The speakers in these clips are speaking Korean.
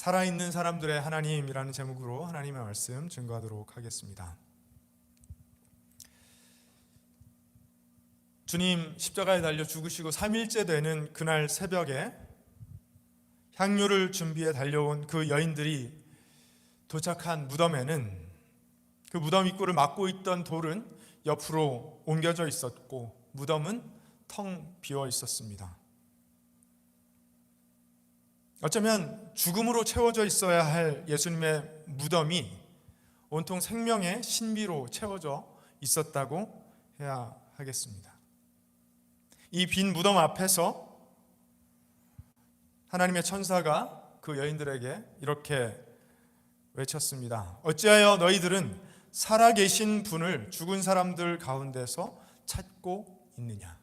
살아있는 사람들의 하나님이라는 제목으로 하나님의 말씀 증거하도록 하겠습니다. 주님 십자가에 달려 죽으시고 3일째 되는 그날 새벽에 향료를 준비해 달려온 그 여인들이 도착한 무덤에는 그 무덤 입구를 막고 있던 돌은 옆으로 옮겨져 있었고 무덤은 텅 비어 있었습니다. 어쩌면 죽음으로 채워져 있어야 할 예수님의 무덤이 온통 생명의 신비로 채워져 있었다고 해야 하겠습니다. 이 빈 무덤 앞에서 하나님의 천사가 그 여인들에게 이렇게 외쳤습니다. 어찌하여 너희들은 살아계신 분을 죽은 사람들 가운데서 찾고 있느냐?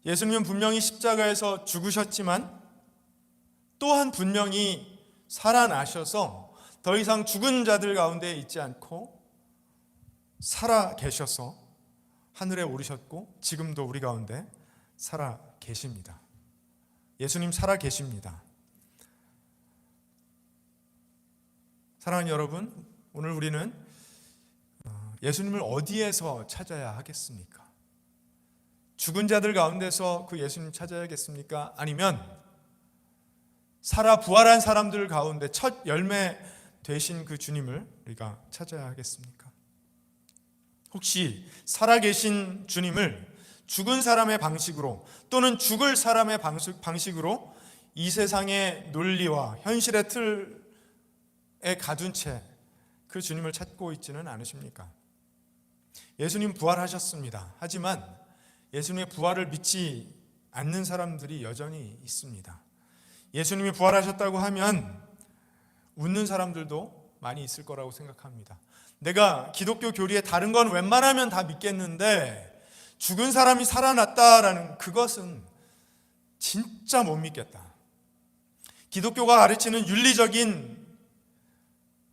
예수님은 분명히 십자가에서 죽으셨지만 또한 분명히 살아나셔서 더 이상 죽은 자들 가운데 있지 않고 살아 계셔서 하늘에 오르셨고 지금도 우리 가운데 살아 계십니다. 예수님 살아 계십니다. 사랑하는 여러분, 오늘 우리는 예수님을 어디에서 찾아야 하겠습니까? 죽은 자들 가운데서 그 예수님 찾아야겠습니까? 아니면 살아 부활한 사람들 가운데 첫 열매 되신 그 주님을 우리가 찾아야 하겠습니까? 혹시 살아계신 주님을 죽은 사람의 방식으로 또는 죽을 사람의 방식으로 이 세상의 논리와 현실의 틀에 가둔 채 그 주님을 찾고 있지는 않으십니까? 예수님 부활하셨습니다. 하지만 예수님의 부활을 믿지 않는 사람들이 여전히 있습니다. 예수님이 부활하셨다고 하면 웃는 사람들도 많이 있을 거라고 생각합니다. 내가 기독교 교리에 다른 건 웬만하면 다 믿겠는데 죽은 사람이 살아났다라는 그것은 진짜 못 믿겠다. 기독교가 가르치는 윤리적인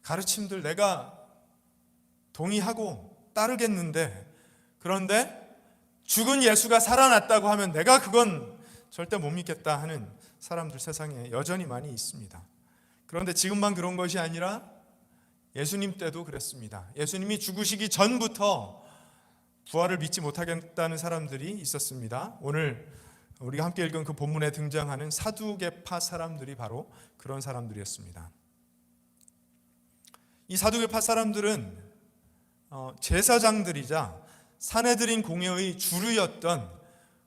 가르침들 내가 동의하고 따르겠는데 그런데 죽은 예수가 살아났다고 하면 내가 그건 절대 못 믿겠다 하는 사람들 세상에 여전히 많이 있습니다. 그런데 지금만 그런 것이 아니라 예수님 때도 그랬습니다. 예수님이 죽으시기 전부터 부활을 믿지 못하겠다는 사람들이 있었습니다. 오늘 우리가 함께 읽은 그 본문에 등장하는 사두개파 사람들이 바로 그런 사람들이었습니다. 이 사두개파 사람들은 제사장들이자 산헤드린 공회의 주류였던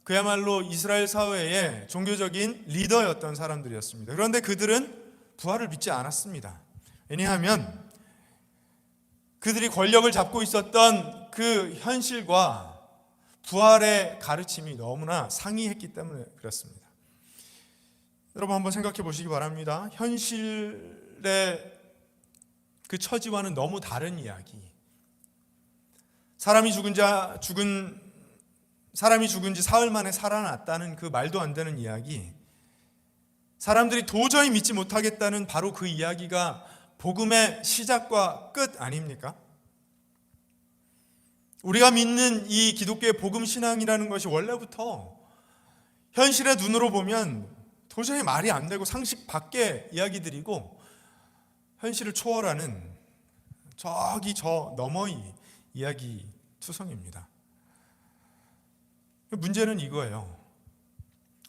그야말로 이스라엘 사회의 종교적인 리더였던 사람들이었습니다. 그런데 그들은 부활을 믿지 않았습니다. 왜냐하면 그들이 권력을 잡고 있었던 그 현실과 부활의 가르침이 너무나 상이했기 때문에 그렇습니다. 여러분 한번 생각해 보시기 바랍니다. 현실의 그 처지와는 너무 다른 이야기. 사람이 죽은 지 사흘 만에 살아났다는 그 말도 안 되는 이야기. 사람들이 도저히 믿지 못하겠다는 바로 그 이야기가 복음의 시작과 끝 아닙니까? 우리가 믿는 이 기독교의 복음 신앙이라는 것이 원래부터 현실의 눈으로 보면 도저히 말이 안 되고 상식 밖의 이야기들이고 현실을 초월하는 저기 저 너머의 이야기 투성입니다. 문제는 이거예요.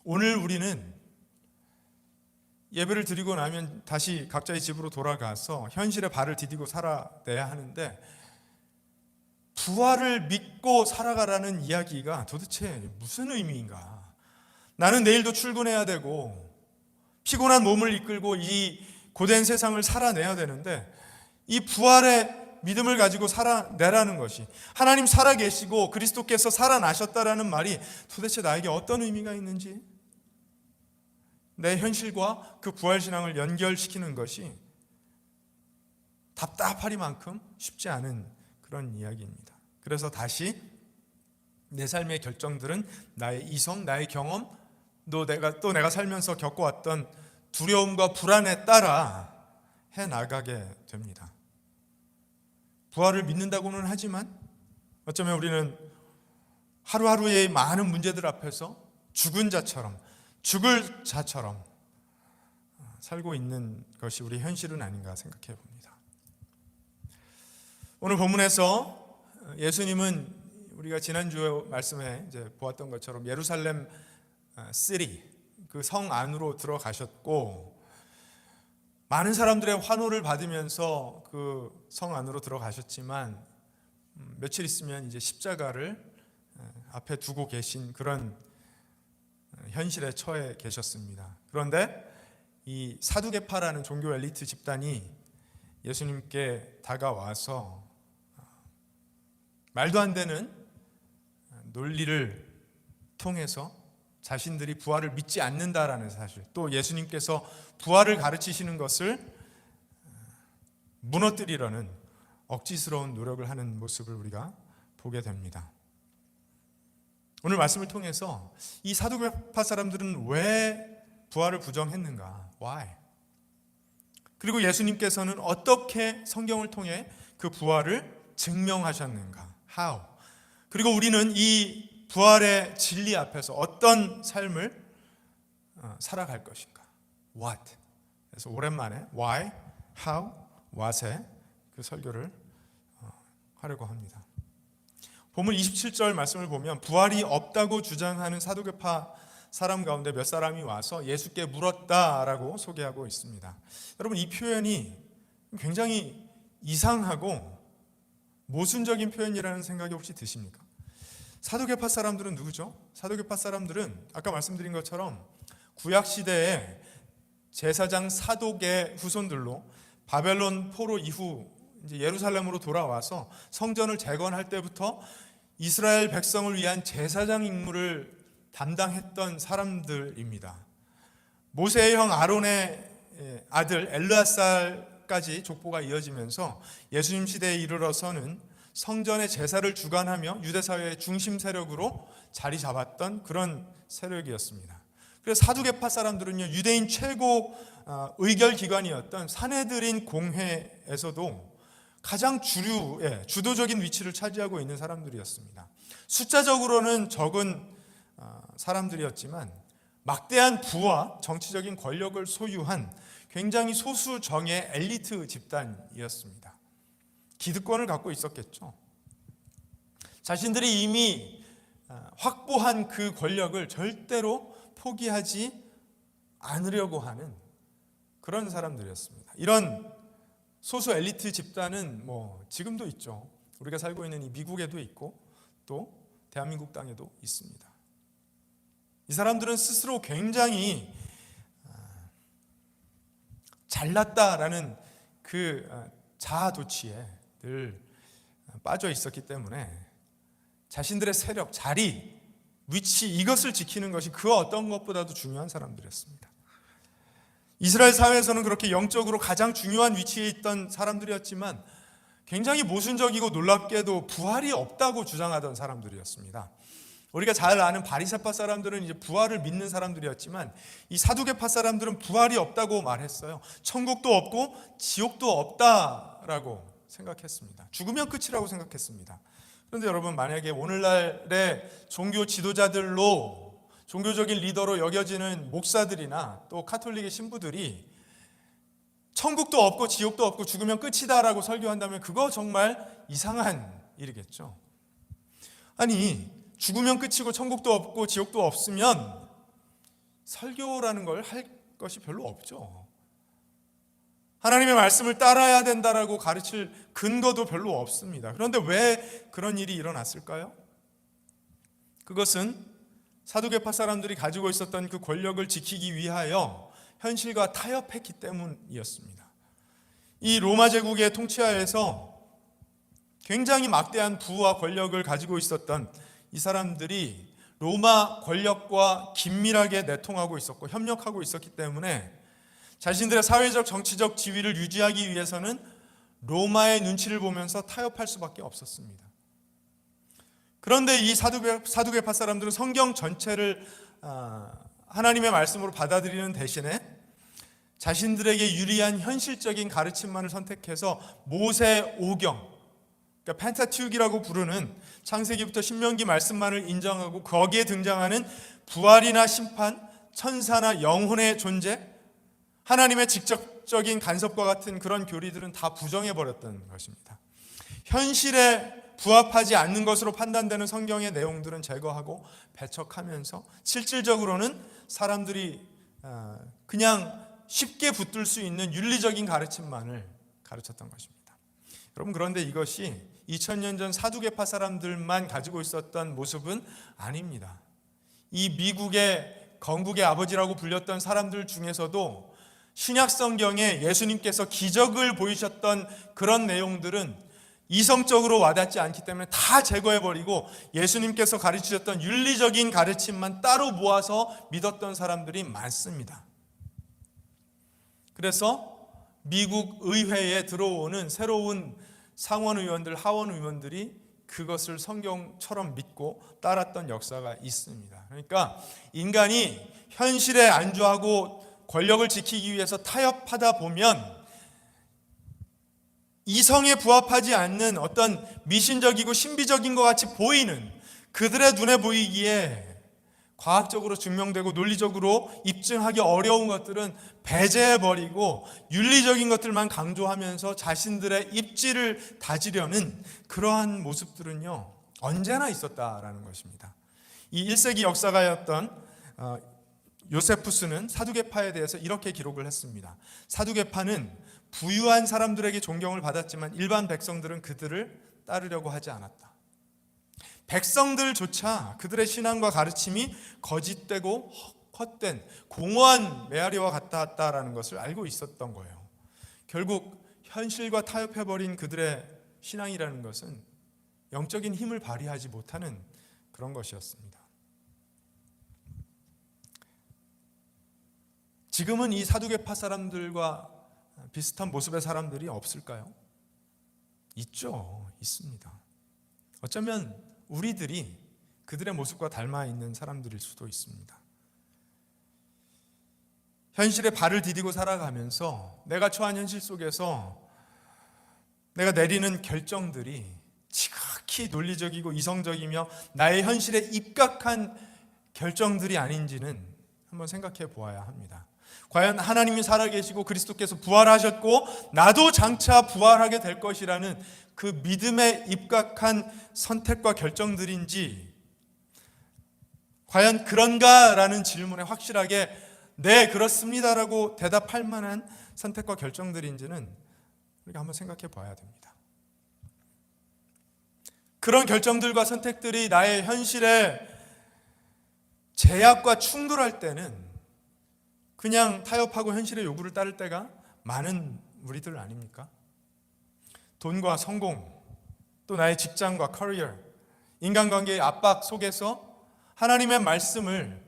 오늘 우리는 예배를 드리고 나면 다시 각자의 집으로 돌아가서 현실에 발을 디디고 살아내야 하는데 부활을 믿고 살아가라는 이야기가 도대체 무슨 의미인가? 나는 내일도 출근해야 되고 피곤한 몸을 이끌고 이 고된 세상을 살아내야 되는데 이 부활의 믿음을 가지고 살아내라는 것이 하나님 살아계시고 그리스도께서 살아나셨다라는 말이 도대체 나에게 어떤 의미가 있는지 내 현실과 그 부활신앙을 연결시키는 것이 답답하리만큼 쉽지 않은 그런 이야기입니다. 그래서 다시 내 삶의 결정들은 나의 이성, 나의 경험, 또 내가 살면서 겪어왔던 두려움과 불안에 따라 해나가게 됩니다. 부활을 믿는다고는 하지만 어쩌면 우리는 하루하루의 많은 문제들 앞에서 죽을 자처럼 살고 있는 것이 우리 현실은 아닌가 생각해 봅니다. 오늘 본문에서 예수님은 우리가 지난주 말씀에 이제 보았던 것처럼 예루살렘 시리, 그 성 안으로 들어가셨고, 많은 사람들의 환호를 받으면서 그 성 안으로 들어가셨지만 며칠 있으면 이제 십자가를 앞에 두고 계신 그런 현실에 처해 계셨습니다. 그런데 이 사두개파라는 종교 엘리트 집단이 예수님께 다가와서 말도 안 되는 논리를 통해서 자신들이 부활을 믿지 않는다라는 사실, 또 예수님께서 부활을 가르치시는 것을 무너뜨리려는 억지스러운 노력을 하는 모습을 우리가 보게 됩니다. 오늘 말씀을 통해서 이 사두개파 사람들은 왜 부활을 부정했는가? Why? 그리고 예수님께서는 어떻게 성경을 통해 그 부활을 증명하셨는가? How? 그리고 우리는 이 부활의 진리 앞에서 어떤 삶을 살아갈 것인가? What? 그래서 오랜만에 Why, How, What의 그 설교를 하려고 합니다. 본문 27절 말씀을 보면 부활이 없다고 주장하는 사두개파 사람 가운데 몇 사람이 와서 예수께 물었다라고 소개하고 있습니다. 여러분, 이 표현이 굉장히 이상하고 모순적인 표현이라는 생각이 혹시 드십니까? 사두개파 사람들은 누구죠? 사두개파 사람들은 아까 말씀드린 것처럼 구약시대에 제사장 사독의 후손들로 바벨론 포로 이후 이제 예루살렘으로 돌아와서 성전을 재건할 때부터 이스라엘 백성을 위한 제사장 임무를 담당했던 사람들입니다. 모세의 형 아론의 아들 엘르아살까지 족보가 이어지면서 예수님 시대에 이르러서는 성전의 제사를 주관하며 유대사회의 중심 세력으로 자리 잡았던 그런 세력이었습니다. 그래서 사두개파 사람들은요, 유대인 최고 의결기관이었던 산헤드린 공회에서도 가장 주류의 주도적인 위치를 차지하고 있는 사람들이었습니다. 숫자적으로는 적은 사람들이었지만 막대한 부와 정치적인 권력을 소유한 굉장히 소수정의 엘리트 집단이었습니다. 기득권을 갖고 있었겠죠. 자신들이 이미 확보한 그 권력을 절대로 포기하지 않으려고 하는 그런 사람들이었습니다. 이런 소수 엘리트 집단은 지금도 있죠. 우리가 살고 있는 이 미국에도 있고 또 대한민국 땅에도 있습니다. 이 사람들은 스스로 굉장히 잘났다라는 그 자아도취에 늘 빠져 있었기 때문에 자신들의 세력, 자리, 위치, 이것을 지키는 것이 그 어떤 것보다도 중요한 사람들이었습니다. 이스라엘 사회에서는 그렇게 영적으로 가장 중요한 위치에 있던 사람들이었지만 굉장히 모순적이고 놀랍게도 부활이 없다고 주장하던 사람들이었습니다. 우리가 잘 아는 바리새파 사람들은 이제 부활을 믿는 사람들이었지만 이 사두개파 사람들은 부활이 없다고 말했어요. 천국도 없고 지옥도 없다라고 생각했습니다. 죽으면 끝이라고 생각했습니다. 그런데 여러분, 만약에 오늘날의 종교 지도자들로 종교적인 리더로 여겨지는 목사들이나 또 카톨릭의 신부들이 천국도 없고 지옥도 없고 죽으면 끝이다라고 설교한다면 그거 정말 이상한 일이겠죠. 아니, 죽으면 끝이고 천국도 없고 지옥도 없으면 설교라는 걸 할 것이 별로 없죠. 하나님의 말씀을 따라야 된다라고 가르칠 근거도 별로 없습니다. 그런데 왜 그런 일이 일어났을까요? 그것은 사두개파 사람들이 가지고 있었던 그 권력을 지키기 위하여 현실과 타협했기 때문이었습니다. 이 로마 제국의 통치하에서 굉장히 막대한 부와 권력을 가지고 있었던 이 사람들이 로마 권력과 긴밀하게 내통하고 있었고 협력하고 있었기 때문에 자신들의 사회적 정치적 지위를 유지하기 위해서는 로마의 눈치를 보면서 타협할 수밖에 없었습니다. 그런데 이 사두개파 사람들은 성경 전체를 하나님의 말씀으로 받아들이는 대신에 자신들에게 유리한 현실적인 가르침만을 선택해서 모세 오경, 그러니까 펜타티욱이라고 부르는 창세기부터 신명기 말씀만을 인정하고 거기에 등장하는 부활이나 심판, 천사나 영혼의 존재, 하나님의 직접적인 간섭과 같은 그런 교리들은 다 부정해버렸던 것입니다. 현실에 부합하지 않는 것으로 판단되는 성경의 내용들은 제거하고 배척하면서 실질적으로는 사람들이 그냥 쉽게 붙들 수 있는 윤리적인 가르침만을 가르쳤던 것입니다. 여러분, 그런데 이것이 2000년 전 사두개파 사람들만 가지고 있었던 모습은 아닙니다. 이 미국의 건국의 아버지라고 불렸던 사람들 중에서도 신약 성경에 예수님께서 기적을 보이셨던 그런 내용들은 이성적으로 와닿지 않기 때문에 다 제거해버리고 예수님께서 가르치셨던 윤리적인 가르침만 따로 모아서 믿었던 사람들이 많습니다. 그래서 미국 의회에 들어오는 새로운 상원의원들, 하원의원들이 그것을 성경처럼 믿고 따랐던 역사가 있습니다. 그러니까 인간이 현실에 안주하고 권력을 지키기 위해서 타협하다 보면 이성에 부합하지 않는 어떤 미신적이고 신비적인 것 같이 보이는, 그들의 눈에 보이기에 과학적으로 증명되고 논리적으로 입증하기 어려운 것들은 배제해버리고 윤리적인 것들만 강조하면서 자신들의 입지를 다지려는 그러한 모습들은요, 언제나 있었다라는 것입니다. 이 1세기 역사가였던 요세푸스는 사두개파에 대해서 이렇게 기록을 했습니다. 사두개파는 부유한 사람들에게 존경을 받았지만 일반 백성들은 그들을 따르려고 하지 않았다. 백성들조차 그들의 신앙과 가르침이 거짓되고 헛된 공허한 메아리와 같았다라는 것을 알고 있었던 거예요. 결국 현실과 타협해버린 그들의 신앙이라는 것은 영적인 힘을 발휘하지 못하는 그런 것이었습니다. 지금은 이 사두개파 사람들과 비슷한 모습의 사람들이 없을까요? 있죠. 있습니다. 어쩌면 우리들이 그들의 모습과 닮아 있는 사람들일 수도 있습니다. 현실에 발을 디디고 살아가면서 내가 처한 현실 속에서 내가 내리는 결정들이 지극히 논리적이고 이성적이며 나의 현실에 입각한 결정들이 아닌지는 한번 생각해 보아야 합니다. 과연 하나님이 살아계시고 그리스도께서 부활하셨고 나도 장차 부활하게 될 것이라는 그 믿음에 입각한 선택과 결정들인지, 과연 그런가라는 질문에 확실하게 네, 그렇습니다라고 대답할 만한 선택과 결정들인지는 우리가 한번 생각해 봐야 됩니다. 그런 결정들과 선택들이 나의 현실의 제약과 충돌할 때는 그냥 타협하고 현실의 요구를 따를 때가 많은 우리들 아닙니까? 돈과 성공, 또 나의 직장과 커리어, 인간관계의 압박 속에서 하나님의 말씀을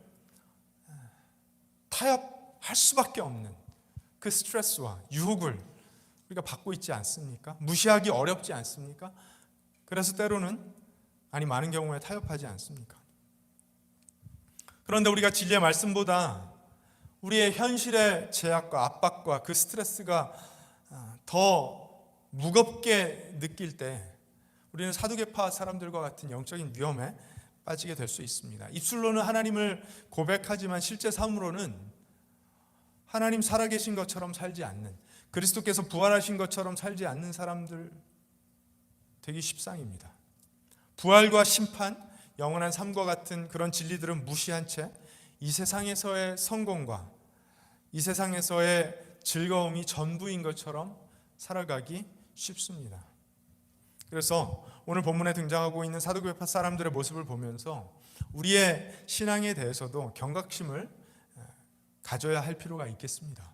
타협할 수밖에 없는 그 스트레스와 유혹을 우리가 받고 있지 않습니까? 무시하기 어렵지 않습니까? 그래서 때로는, 아니 많은 경우에 타협하지 않습니까? 그런데 우리가 진리의 말씀보다 우리의 현실의 제약과 압박과 그 스트레스가 더 무겁게 느낄 때 우리는 사두개파 사람들과 같은 영적인 위험에 빠지게 될 수 있습니다. 입술로는 하나님을 고백하지만 실제 삶으로는 하나님 살아계신 것처럼 살지 않는, 그리스도께서 부활하신 것처럼 살지 않는 사람들 되기 십상입니다. 부활과 심판, 영원한 삶과 같은 그런 진리들은 무시한 채 이 세상에서의 성공과 이 세상에서의 즐거움이 전부인 것처럼 살아가기 쉽습니다. 그래서 오늘 본문에 등장하고 있는 사두개파 사람들의 모습을 보면서 우리의 신앙에 대해서도 경각심을 가져야 할 필요가 있겠습니다.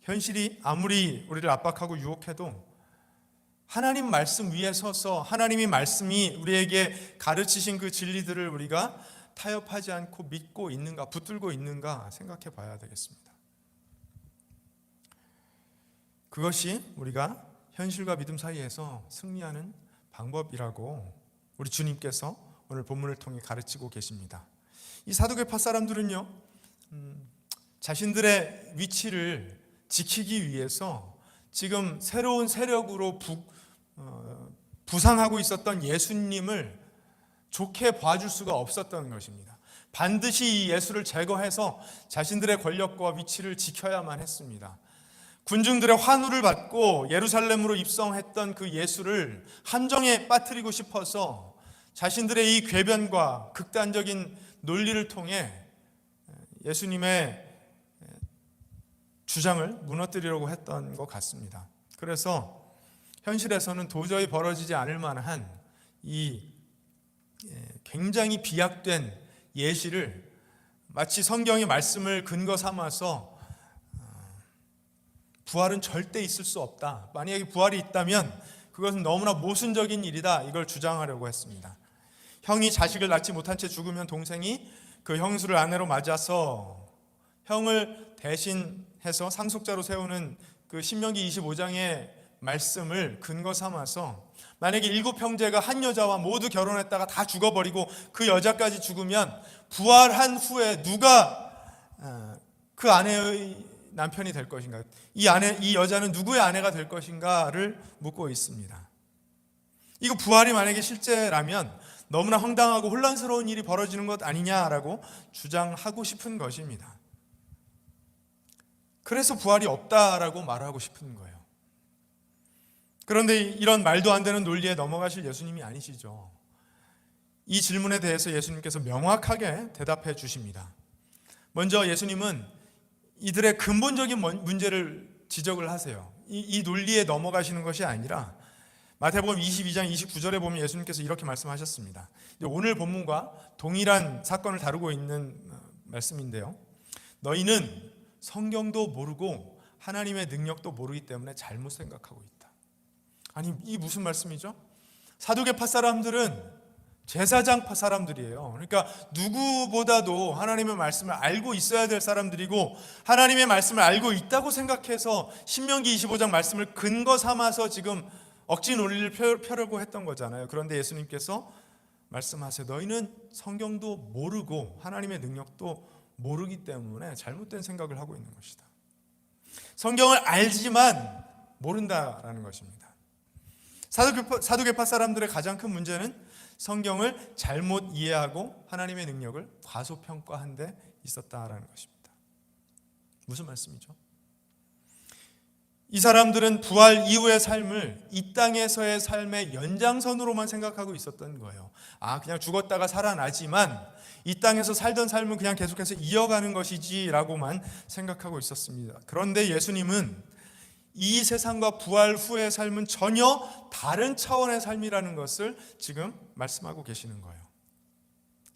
현실이 아무리 우리를 압박하고 유혹해도 하나님 말씀 위에 서서 하나님의 말씀이 우리에게 가르치신 그 진리들을 우리가 타협하지 않고 믿고 있는가, 붙들고 있는가 생각해 봐야 되겠습니다. 그것이 우리가 현실과 믿음 사이에서 승리하는 방법이라고 우리 주님께서 오늘 본문을 통해 가르치고 계십니다. 이 사두개파 사람들은요, 자신들의 위치를 지키기 위해서 지금 새로운 세력으로 부상하고 있었던 예수님을 좋게 봐줄 수가 없었던 것입니다. 반드시 이 예수를 제거해서 자신들의 권력과 위치를 지켜야만 했습니다. 군중들의 환호를 받고 예루살렘으로 입성했던 그 예수를 함정에 빠뜨리고 싶어서 자신들의 이 궤변과 극단적인 논리를 통해 예수님의 주장을 무너뜨리려고 했던 것 같습니다. 그래서 현실에서는 도저히 벌어지지 않을 만한 이 굉장히 비약된 예시를 마치 성경의 말씀을 근거 삼아서 부활은 절대 있을 수 없다, 만약에 부활이 있다면 그것은 너무나 모순적인 일이다, 이걸 주장하려고 했습니다. 형이 자식을 낳지 못한 채 죽으면 동생이 그 형수를 아내로 맞아서 형을 대신해서 상속자로 세우는 그 신명기 25장의 말씀을 근거 삼아서 만약에 7형제가 한 여자와 모두 결혼했다가 다 죽어버리고 그 여자까지 죽으면 부활한 후에 누가 그 아내의 남편이 될 것인가, 이 여자는 누구의 아내가 될 것인가를 묻고 있습니다. 이거 부활이 만약에 실제라면 너무나 황당하고 혼란스러운 일이 벌어지는 것 아니냐라고 주장하고 싶은 것입니다. 그래서 부활이 없다라고 말하고 싶은 거예요. 그런데 이런 말도 안 되는 논리에 넘어가실 예수님이 아니시죠. 이 질문에 대해서 예수님께서 명확하게 대답해 주십니다. 먼저 예수님은 이들의 근본적인 문제를 지적을 하세요. 이 논리에 넘어가시는 것이 아니라 마태복음 22장 29절에 보면 예수님께서 이렇게 말씀하셨습니다. 오늘 본문과 동일한 사건을 다루고 있는 말씀인데요. 너희는 성경도 모르고 하나님의 능력도 모르기 때문에 잘못 생각하고 있다. 아니, 이 무슨 말씀이죠? 사두개파 사람들은 제사장파 사람들이에요. 그러니까 누구보다도 하나님의 말씀을 알고 있어야 될 사람들이고, 하나님의 말씀을 알고 있다고 생각해서 신명기 25장 말씀을 근거 삼아서 지금 억지 논리를 펴려고 했던 거잖아요. 그런데 예수님께서 말씀하세요. 너희는 성경도 모르고 하나님의 능력도 모르기 때문에 잘못된 생각을 하고 있는 것이다. 성경을 알지만 모른다라는 것입니다. 사두개파 사람들의 가장 큰 문제는 성경을 잘못 이해하고 하나님의 능력을 과소평가한 데 있었다라는 것입니다. 무슨 말씀이죠? 이 사람들은 부활 이후의 삶을 이 땅에서의 삶의 연장선으로만 생각하고 있었던 거예요. 그냥 죽었다가 살아나지만 이 땅에서 살던 삶은 그냥 계속해서 이어가는 것이지라고만 생각하고 있었습니다. 그런데 예수님은 이 세상과 부활 후의 삶은 전혀 다른 차원의 삶이라는 것을 지금 말씀하고 계시는 거예요.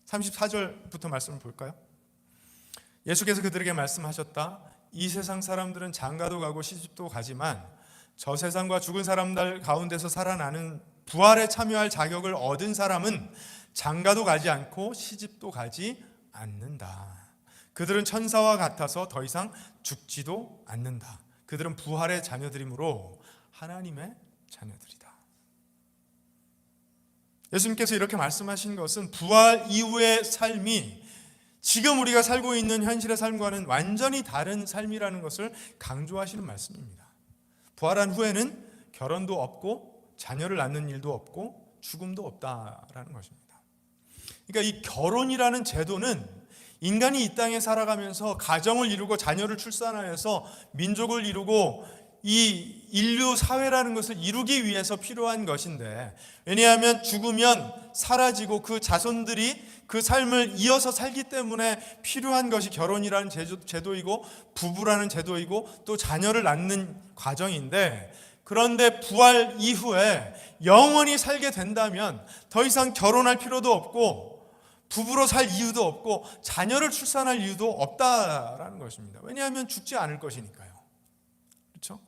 34절부터 말씀을 볼까요? 예수께서 그들에게 말씀하셨다. 이 세상 사람들은 장가도 가고 시집도 가지만 저 세상과 죽은 사람들 가운데서 살아나는 부활에 참여할 자격을 얻은 사람은 장가도 가지 않고 시집도 가지 않는다. 그들은 천사와 같아서 더 이상 죽지도 않는다. 그들은 부활의 자녀들이므로 하나님의 자녀들이다. 예수님께서 이렇게 말씀하신 것은 부활 이후의 삶이 지금 우리가 살고 있는 현실의 삶과는 완전히 다른 삶이라는 것을 강조하시는 말씀입니다. 부활한 후에는 결혼도 없고 자녀를 낳는 일도 없고 죽음도 없다라는 것입니다. 그러니까 이 결혼이라는 제도는 인간이 이 땅에 살아가면서 가정을 이루고 자녀를 출산하여서 민족을 이루고 이 인류 사회라는 것을 이루기 위해서 필요한 것인데, 왜냐하면 죽으면 사라지고 그 자손들이 그 삶을 이어서 살기 때문에 필요한 것이 결혼이라는 제도이고 부부라는 제도이고 또 자녀를 낳는 과정인데, 그런데 부활 이후에 영원히 살게 된다면 더 이상 결혼할 필요도 없고 부부로 살 이유도 없고 자녀를 출산할 이유도 없다라는 것입니다. 왜냐하면 죽지 않을 것이니까요. 그렇죠?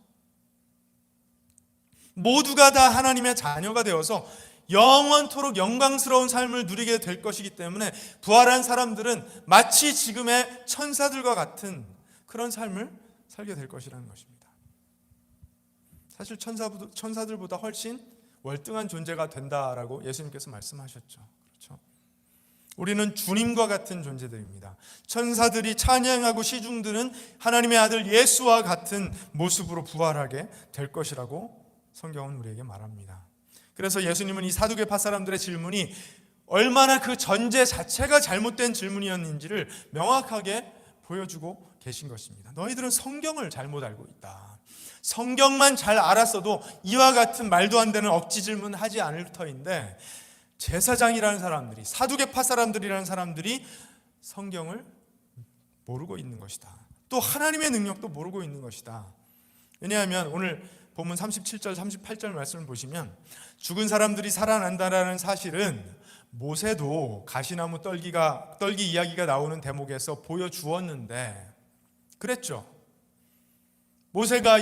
모두가 다 하나님의 자녀가 되어서 영원토록 영광스러운 삶을 누리게 될 것이기 때문에 부활한 사람들은 마치 지금의 천사들과 같은 그런 삶을 살게 될 것이라는 것입니다. 사실 천사들보다 훨씬 월등한 존재가 된다라고 예수님께서 말씀하셨죠. 그렇죠? 우리는 주님과 같은 존재들입니다. 천사들이 찬양하고 시중드는 하나님의 아들 예수와 같은 모습으로 부활하게 될 것이라고 성경은 우리에게 말합니다. 그래서 예수님은 이 사두개파 사람들의 질문이 얼마나 그 전제 자체가 잘못된 질문이었는지를 명확하게 보여주고 계신 것입니다. 너희들은 성경을 잘못 알고 있다. 성경만 잘 알았어도 이와 같은 말도 안 되는 억지 질문 하지 않을 터인데, 제사장이라는 사람들이, 사두개파 사람들이라는 사람들이 성경을 모르고 있는 것이다. 또 하나님의 능력도 모르고 있는 것이다. 왜냐하면 오늘 본문 37절 38절 말씀을 보시면 죽은 사람들이 살아난다라는 사실은 모세도 가시나무 떨기 이야기가 나오는 대목에서 보여주었는데 그랬죠. 모세가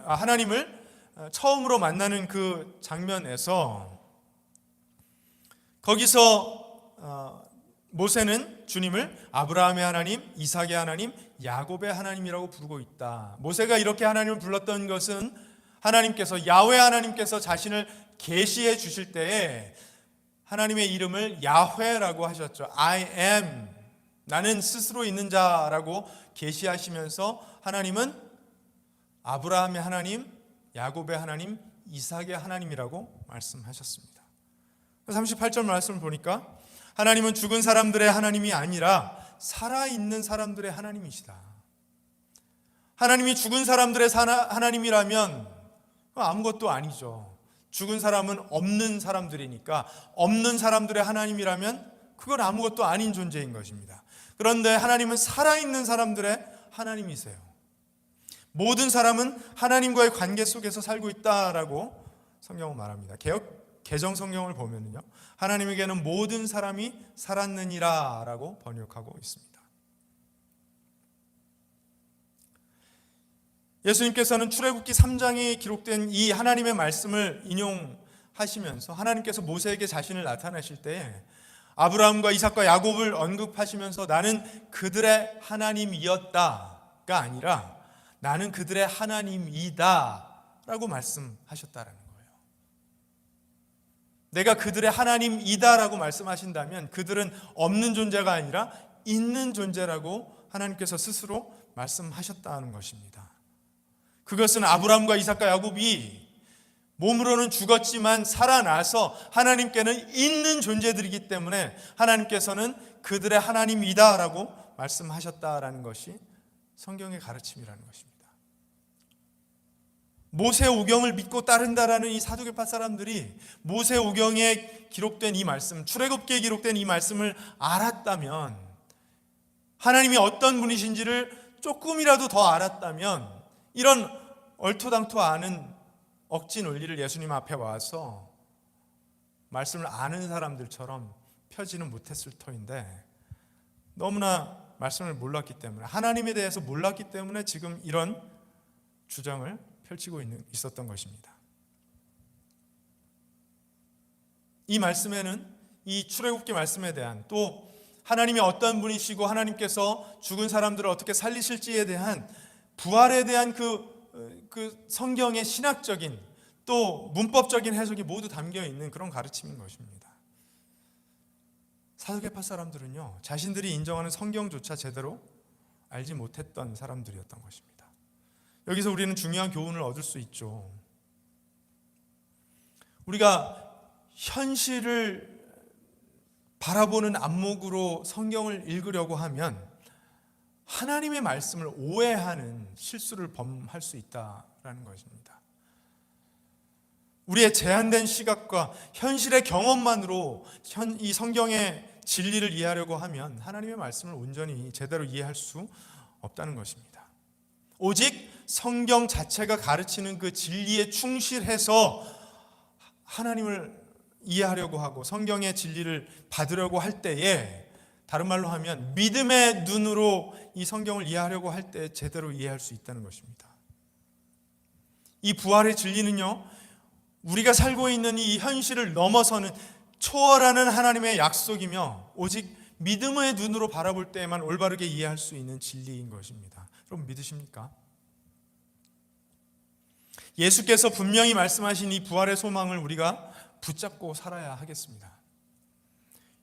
하나님을 처음으로 만나는 그 장면에서 거기서 모세는 주님을 아브라함의 하나님, 이삭의 하나님, 야곱의 하나님이라고 부르고 있다. 모세가 이렇게 하나님을 불렀던 것은 하나님께서, 야훼 하나님께서 자신을 계시해 주실 때에 하나님의 이름을 야훼라고 하셨죠. I am, 나는 스스로 있는 자라고 계시하시면서 하나님은 아브라함의 하나님, 야곱의 하나님, 이삭의 하나님이라고 말씀하셨습니다. 38절 말씀을 보니까 하나님은 죽은 사람들의 하나님이 아니라 살아있는 사람들의 하나님이시다. 하나님이 죽은 사람들의 하나님이라면 아무것도 아니죠. 죽은 사람은 없는 사람들이니까 없는 사람들의 하나님이라면 그건 아무것도 아닌 존재인 것입니다. 그런데 하나님은 살아있는 사람들의 하나님이세요. 모든 사람은 하나님과의 관계 속에서 살고 있다라고 성경은 말합니다. 개정 성경을 보면요, 하나님에게는 모든 사람이 살았느니라 라고 번역하고 있습니다. 예수님께서는 출애굽기 3장에 기록된 이 하나님의 말씀을 인용하시면서 하나님께서 모세에게 자신을 나타내실 때에 아브라함과 이삭과 야곱을 언급하시면서 나는 그들의 하나님이었다가 아니라 나는 그들의 하나님이다 라고 말씀하셨다라는 거예요. 내가 그들의 하나님이다라고 말씀하신다면 그들은 없는 존재가 아니라 있는 존재라고 하나님께서 스스로 말씀하셨다는 것입니다. 그것은 아브라함과 이삭과 야곱이 몸으로는 죽었지만 살아나서 하나님께는 있는 존재들이기 때문에 하나님께서는 그들의 하나님이다라고 말씀하셨다라는 것이 성경의 가르침이라는 것입니다. 모세오경을 믿고 따른다라는 이 사두개파 사람들이 모세오경에 기록된 이 말씀, 출애굽기에 기록된 이 말씀을 알았다면, 하나님이 어떤 분이신지를 조금이라도 더 알았다면 이런 얼토당토 않은 억지 논리를 예수님 앞에 와서 말씀을 아는 사람들처럼 펴지는 못했을 터인데, 너무나 말씀을 몰랐기 때문에, 하나님에 대해서 몰랐기 때문에 지금 이런 주장을 펼치고 있었던 것입니다. 이 말씀에는, 이 출애굽기 말씀에 대한, 또 하나님이 어떤 분이시고 하나님께서 죽은 사람들을 어떻게 살리실지에 대한, 부활에 대한 그 성경의 신학적인 또 문법적인 해석이 모두 담겨 있는 그런 가르침인 것입니다. 사두개파 사람들은요, 자신들이 인정하는 성경조차 제대로 알지 못했던 사람들이었던 것입니다. 여기서 우리는 중요한 교훈을 얻을 수 있죠. 우리가 현실을 바라보는 안목으로 성경을 읽으려고 하면 하나님의 말씀을 오해하는 실수를 범할 수 있다라는 것입니다. 우리의 제한된 시각과 현실의 경험만으로 이 성경의 진리를 이해하려고 하면 하나님의 말씀을 온전히 제대로 이해할 수 없다는 것입니다. 오직 성경 자체가 가르치는 그 진리에 충실해서 하나님을 이해하려고 하고 성경의 진리를 받으려고 할 때에, 다른 말로 하면 믿음의 눈으로 이 성경을 이해하려고 할 때 제대로 이해할 수 있다는 것입니다. 이 부활의 진리는요, 우리가 살고 있는 이 현실을 넘어서는 초월하는 하나님의 약속이며 오직 믿음의 눈으로 바라볼 때에만 올바르게 이해할 수 있는 진리인 것입니다. 여러분 믿으십니까? 예수께서 분명히 말씀하신 이 부활의 소망을 우리가 붙잡고 살아야 하겠습니다.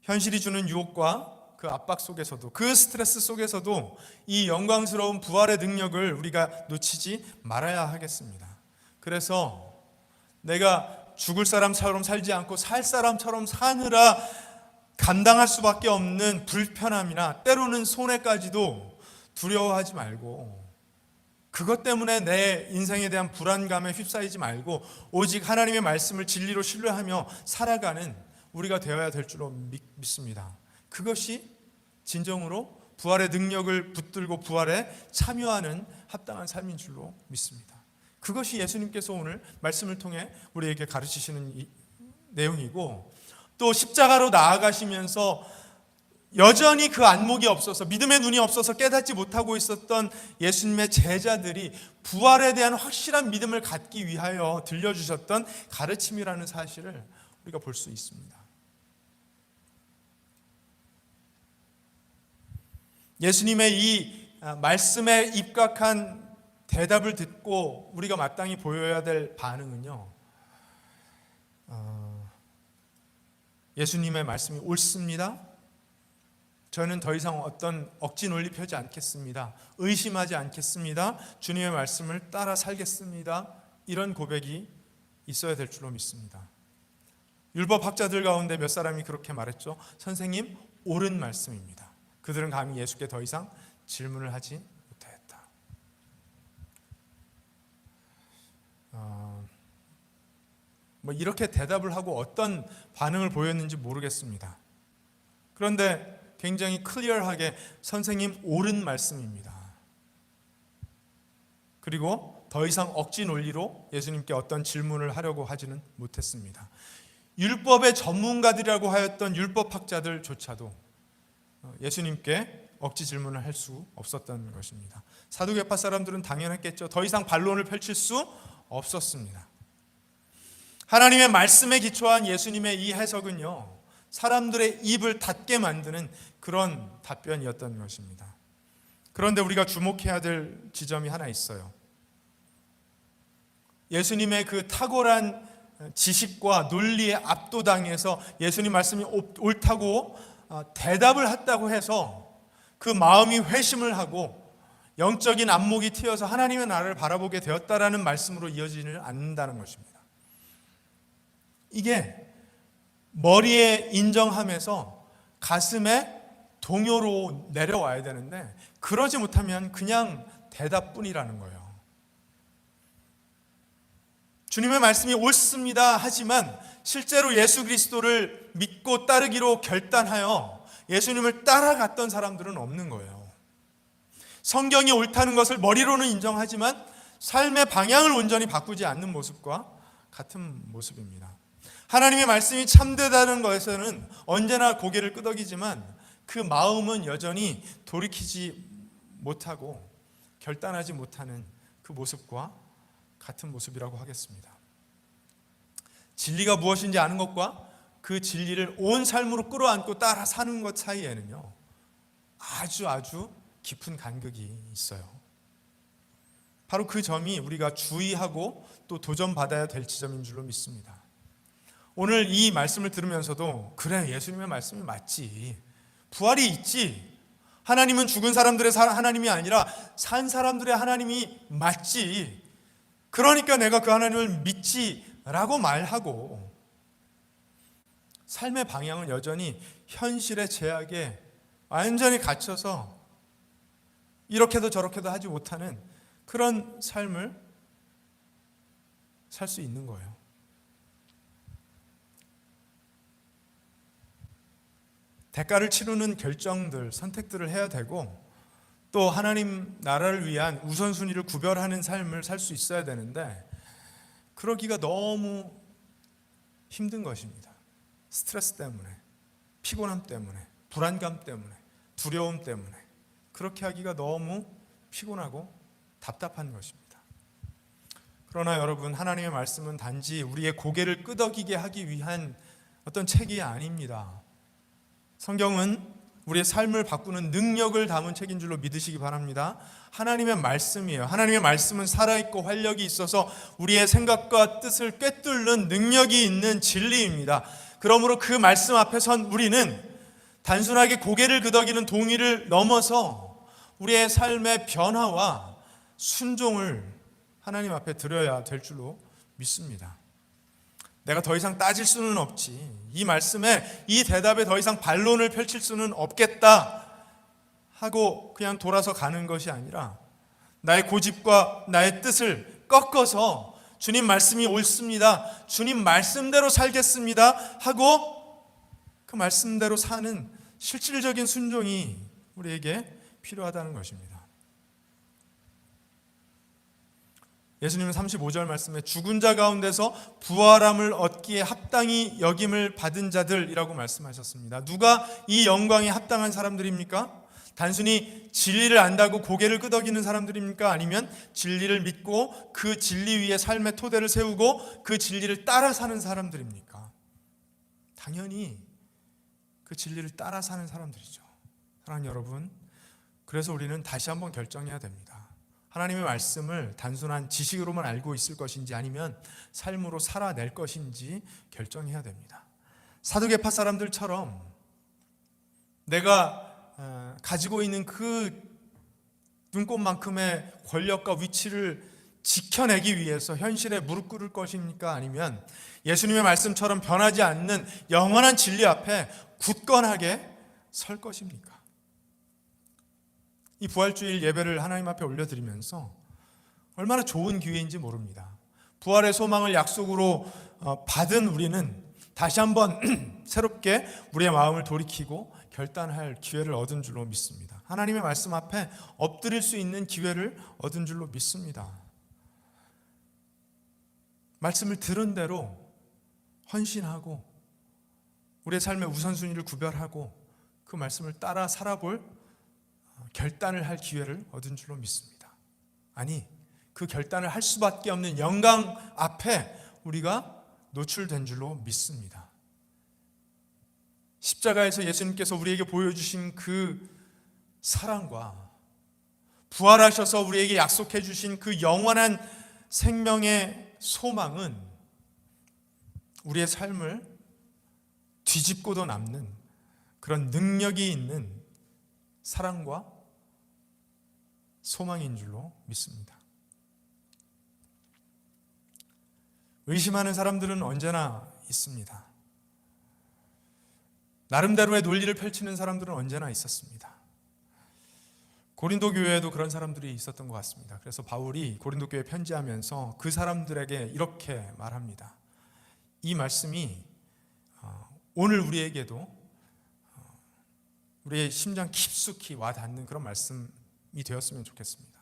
현실이 주는 유혹과 그 압박 속에서도, 그 스트레스 속에서도 이 영광스러운 부활의 능력을 우리가 놓치지 말아야 하겠습니다. 그래서 내가 죽을 사람처럼 살지 않고 살 사람처럼 사느라 감당할 수밖에 없는 불편함이나 때로는 손해까지도 두려워하지 말고, 그것 때문에 내 인생에 대한 불안감에 휩싸이지 말고 오직 하나님의 말씀을 진리로 신뢰하며 살아가는 우리가 되어야 될 줄로 믿습니다. 그것이 진정으로 부활의 능력을 붙들고 부활에 참여하는 합당한 삶인 줄로 믿습니다. 그것이 예수님께서 오늘 말씀을 통해 우리에게 가르치시는 내용이고, 또 십자가로 나아가시면서 여전히 그 안목이 없어서, 믿음의 눈이 없어서 깨닫지 못하고 있었던 예수님의 제자들이 부활에 대한 확실한 믿음을 갖기 위하여 들려주셨던 가르침이라는 사실을 우리가 볼 수 있습니다. 예수님의 이 말씀에 입각한 대답을 듣고 우리가 마땅히 보여야 될 반응은요, 예수님의 말씀이 옳습니다. 저는 더 이상 어떤 억지 논리 펴지 않겠습니다. 의심하지 않겠습니다. 주님의 말씀을 따라 살겠습니다. 이런 고백이 있어야 될 줄로 믿습니다. 율법학자들 가운데 몇 사람이 그렇게 말했죠. 선생님, 옳은 말씀입니다. 그들은 감히 예수께 더 이상 질문을 하지 못하였다. 이렇게 대답을 하고 어떤 반응을 보였는지 모르겠습니다. 그런데 굉장히 클리어하게 선생님 옳은 말씀입니다. 그리고 더 이상 억지 논리로 예수님께 어떤 질문을 하려고 하지는 못했습니다. 율법의 전문가들이라고 하였던 율법학자들조차도 예수님께 억지 질문을 할 수 없었던 것입니다. 사두개파 사람들은 당연했겠죠. 더 이상 반론을 펼칠 수 없었습니다. 하나님의 말씀에 기초한 예수님의 이 해석은요, 사람들의 입을 닫게 만드는 그런 답변이었던 것입니다. 그런데 우리가 주목해야 될 지점이 하나 있어요. 예수님의 그 탁월한 지식과 논리에 압도당해서 예수님 말씀이 옳다고 대답을 했다고 해서 그 마음이 회심을 하고 영적인 안목이 트여서 하나님의 나라를 바라보게 되었다라는 말씀으로 이어지지는 않는다는 것입니다. 이게 머리에 인정하면서 가슴에 동요로 내려와야 되는데, 그러지 못하면 그냥 대답뿐이라는 거예요. 주님의 말씀이 옳습니다 하지만 실제로 예수 그리스도를 믿고 따르기로 결단하여 예수님을 따라갔던 사람들은 없는 거예요. 성경이 옳다는 것을 머리로는 인정하지만 삶의 방향을 온전히 바꾸지 않는 모습과 같은 모습입니다. 하나님의 말씀이 참되다는 것에서는 언제나 고개를 끄덕이지만 그 마음은 여전히 돌이키지 못하고 결단하지 못하는 그 모습과 같은 모습이라고 하겠습니다. 진리가 무엇인지 아는 것과 그 진리를 온 삶으로 끌어안고 따라 사는 것 사이에는요, 아주 깊은 간극이 있어요. 바로 그 점이 우리가 주의하고 또 도전받아야 될 지점인 줄로 믿습니다. 오늘 이 말씀을 들으면서도 그래, 예수님의 말씀이 맞지, 부활이 있지, 하나님은 죽은 사람들의 하나님이 아니라 산 사람들의 하나님이 맞지, 그러니까 내가 그 하나님을 믿지 라고 말하고, 삶의 방향은 여전히 현실의 제약에 완전히 갇혀서 이렇게도 저렇게도 하지 못하는 그런 삶을 살 수 있는 거예요. 대가를 치르는 결정들, 선택들을 해야 되고, 또 하나님 나라를 위한 우선순위를 구별하는 삶을 살 수 있어야 되는데, 그러기가 너무 힘든 것입니다. 스트레스 때문에, 피곤함 때문에, 불안감 때문에, 두려움 때문에 그렇게 하기가 너무 피곤하고 답답한 것입니다. 그러나 여러분, 하나님의 말씀은 단지 우리의 고개를 끄덕이게 하기 위한 어떤 책이 아닙니다. 성경은 우리의 삶을 바꾸는 능력을 담은 책인 줄로 믿으시기 바랍니다. 하나님의 말씀이에요. 하나님의 말씀은 살아있고 활력이 있어서 우리의 생각과 뜻을 꿰뚫는 능력이 있는 진리입니다. 그러므로 그 말씀 앞에 선 우리는 단순하게 고개를 끄덕이는 동의를 넘어서 우리의 삶의 변화와 순종을 하나님 앞에 드려야 될 줄로 믿습니다. 내가 더 이상 따질 수는 없지. 이 말씀에, 이 대답에 더 이상 반론을 펼칠 수는 없겠다 하고 그냥 돌아서 가는 것이 아니라 나의 고집과 나의 뜻을 꺾어서 주님 말씀이 옳습니다, 주님 말씀대로 살겠습니다 하고 그 말씀대로 사는 실질적인 순종이 우리에게 필요하다는 것입니다. 예수님은 35절 말씀에 죽은 자 가운데서 부활함을 얻기에 합당히 여김을 받은 자들이라고 말씀하셨습니다. 누가 이 영광에 합당한 사람들입니까? 단순히 진리를 안다고 고개를 끄덕이는 사람들입니까? 아니면 진리를 믿고 그 진리 위에 삶의 토대를 세우고 그 진리를 따라 사는 사람들입니까? 당연히 그 진리를 따라 사는 사람들이죠. 사랑하는 여러분, 그래서 우리는 다시 한번 결정해야 됩니다. 하나님의 말씀을 단순한 지식으로만 알고 있을 것인지 아니면 삶으로 살아낼 것인지 결정해야 됩니다. 사두개파 사람들처럼 내가 가지고 있는 그 눈꽃만큼의 권력과 위치를 지켜내기 위해서 현실에 무릎 꿇을 것입니까? 아니면 예수님의 말씀처럼 변하지 않는 영원한 진리 앞에 굳건하게 설 것입니까? 이 부활주일 예배를 하나님 앞에 올려드리면서 얼마나 좋은 기회인지 모릅니다. 부활의 소망을 약속으로 받은 우리는 다시 한번 새롭게 우리의 마음을 돌이키고 결단할 기회를 얻은 줄로 믿습니다. 하나님의 말씀 앞에 엎드릴 수 있는 기회를 얻은 줄로 믿습니다. 말씀을 들은 대로 헌신하고 우리의 삶의 우선순위를 구별하고 그 말씀을 따라 살아볼 결단을 할 기회를 얻은 줄로 믿습니다. 아니, 그 결단을 할 수밖에 없는 영광 앞에 우리가 노출된 줄로 믿습니다. 십자가에서 예수님께서 우리에게 보여주신 그 사랑과 부활하셔서 우리에게 약속해 주신 그 영원한 생명의 소망은 우리의 삶을 뒤집고도 남는 그런 능력이 있는 사랑과 소망인 줄로 믿습니다. 의심하는 사람들은 언제나 있습니다. 나름대로의 논리를 펼치는 사람들은 언제나 있었습니다. 고린도 교회에도 그런 사람들이 있었던 것 같습니다. 그래서 바울이 고린도 교회에 편지하면서 그 사람들에게 이렇게 말합니다. 이 말씀이 오늘 우리에게도 우리의 심장 깊숙이 와닿는 그런 말씀이 되었으면 좋겠습니다.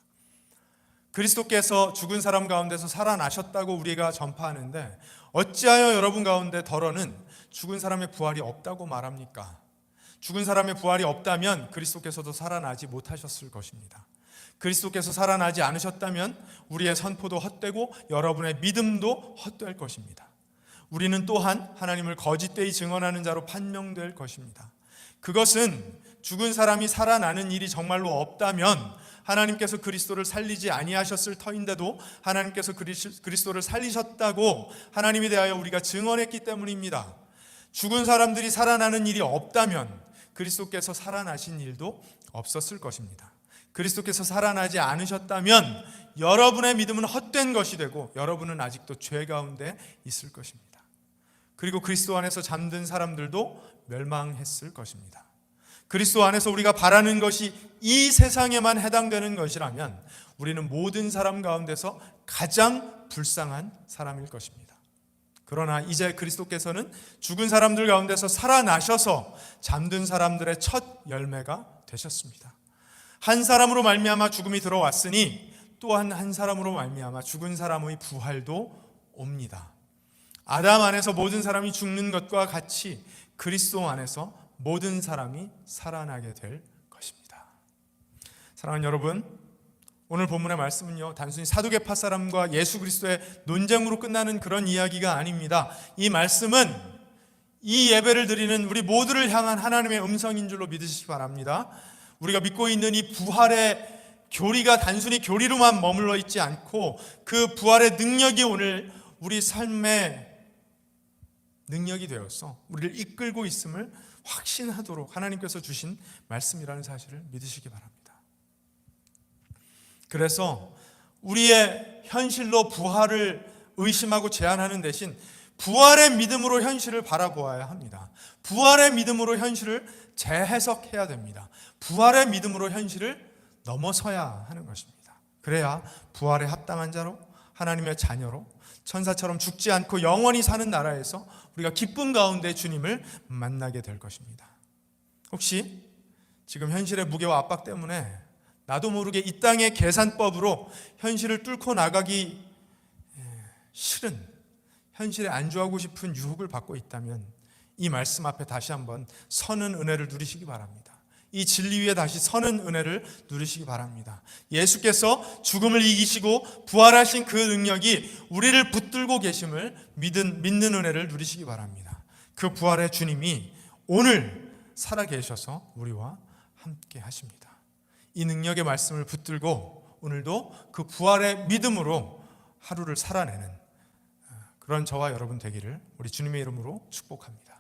그리스도께서 죽은 사람 가운데서 살아나셨다고 우리가 전파하는데 어찌하여 여러분 가운데 더러는 죽은 사람의 부활이 없다고 말합니까? 죽은 사람의 부활이 없다면 그리스도께서도 살아나지 못하셨을 것입니다. 그리스도께서 살아나지 않으셨다면 우리의 선포도 헛되고 여러분의 믿음도 헛될 것입니다. 우리는 또한 하나님을 거짓되이 증언하는 자로 판명될 것입니다. 그것은 죽은 사람이 살아나는 일이 정말로 없다면 하나님께서 그리스도를 살리지 아니하셨을 터인데도 하나님께서 그리스도를 살리셨다고 하나님에 대하여 우리가 증언했기 때문입니다. 죽은 사람들이 살아나는 일이 없다면 그리스도께서 살아나신 일도 없었을 것입니다. 그리스도께서 살아나지 않으셨다면 여러분의 믿음은 헛된 것이 되고 여러분은 아직도 죄 가운데 있을 것입니다. 그리고 그리스도 안에서 잠든 사람들도 멸망했을 것입니다. 그리스도 안에서 우리가 바라는 것이 이 세상에만 해당되는 것이라면 우리는 모든 사람 가운데서 가장 불쌍한 사람일 것입니다. 그러나 이제 그리스도께서는 죽은 사람들 가운데서 살아나셔서 잠든 사람들의 첫 열매가 되셨습니다. 한 사람으로 말미암아 죽음이 들어왔으니 또한 한 사람으로 말미암아 죽은 사람의 부활도 옵니다. 아담 안에서 모든 사람이 죽는 것과 같이 그리스도 안에서 모든 사람이 살아나게 될 것입니다. 사랑하는 여러분, 오늘 본문의 말씀은요, 단순히 사두개파 사람과 예수 그리스도의 논쟁으로 끝나는 그런 이야기가 아닙니다. 이 말씀은 이 예배를 드리는 우리 모두를 향한 하나님의 음성인 줄로 믿으시기 바랍니다. 우리가 믿고 있는 이 부활의 교리가 단순히 교리로만 머물러 있지 않고 그 부활의 능력이 오늘 우리 삶의 능력이 되어서 우리를 이끌고 있음을 확신하도록 하나님께서 주신 말씀이라는 사실을 믿으시기 바랍니다. 그래서 우리의 현실로 부활을 의심하고 제한하는 대신 부활의 믿음으로 현실을 바라보아야 합니다. 부활의 믿음으로 현실을 재해석해야 됩니다. 부활의 믿음으로 현실을 넘어서야 하는 것입니다. 그래야 부활에 합당한 자로, 하나님의 자녀로, 천사처럼 죽지 않고 영원히 사는 나라에서 우리가 기쁨 가운데 주님을 만나게 될 것입니다. 혹시 지금 현실의 무게와 압박 때문에 나도 모르게 이 땅의 계산법으로 현실을 뚫고 나가기 싫은, 현실에 안주하고 싶은 유혹을 받고 있다면 이 말씀 앞에 다시 한번 서는 은혜를 누리시기 바랍니다. 이 진리 위에 다시 서는 은혜를 누리시기 바랍니다. 예수께서 죽음을 이기시고 부활하신 그 능력이 우리를 붙들고 계심을 믿는 은혜를 누리시기 바랍니다. 그 부활의 주님이 오늘 살아계셔서 우리와 함께 하십니다. 이 능력의 말씀을 붙들고 오늘도 그 부활의 믿음으로 하루를 살아내는 그런 저와 여러분 되기를 우리 주님의 이름으로 축복합니다.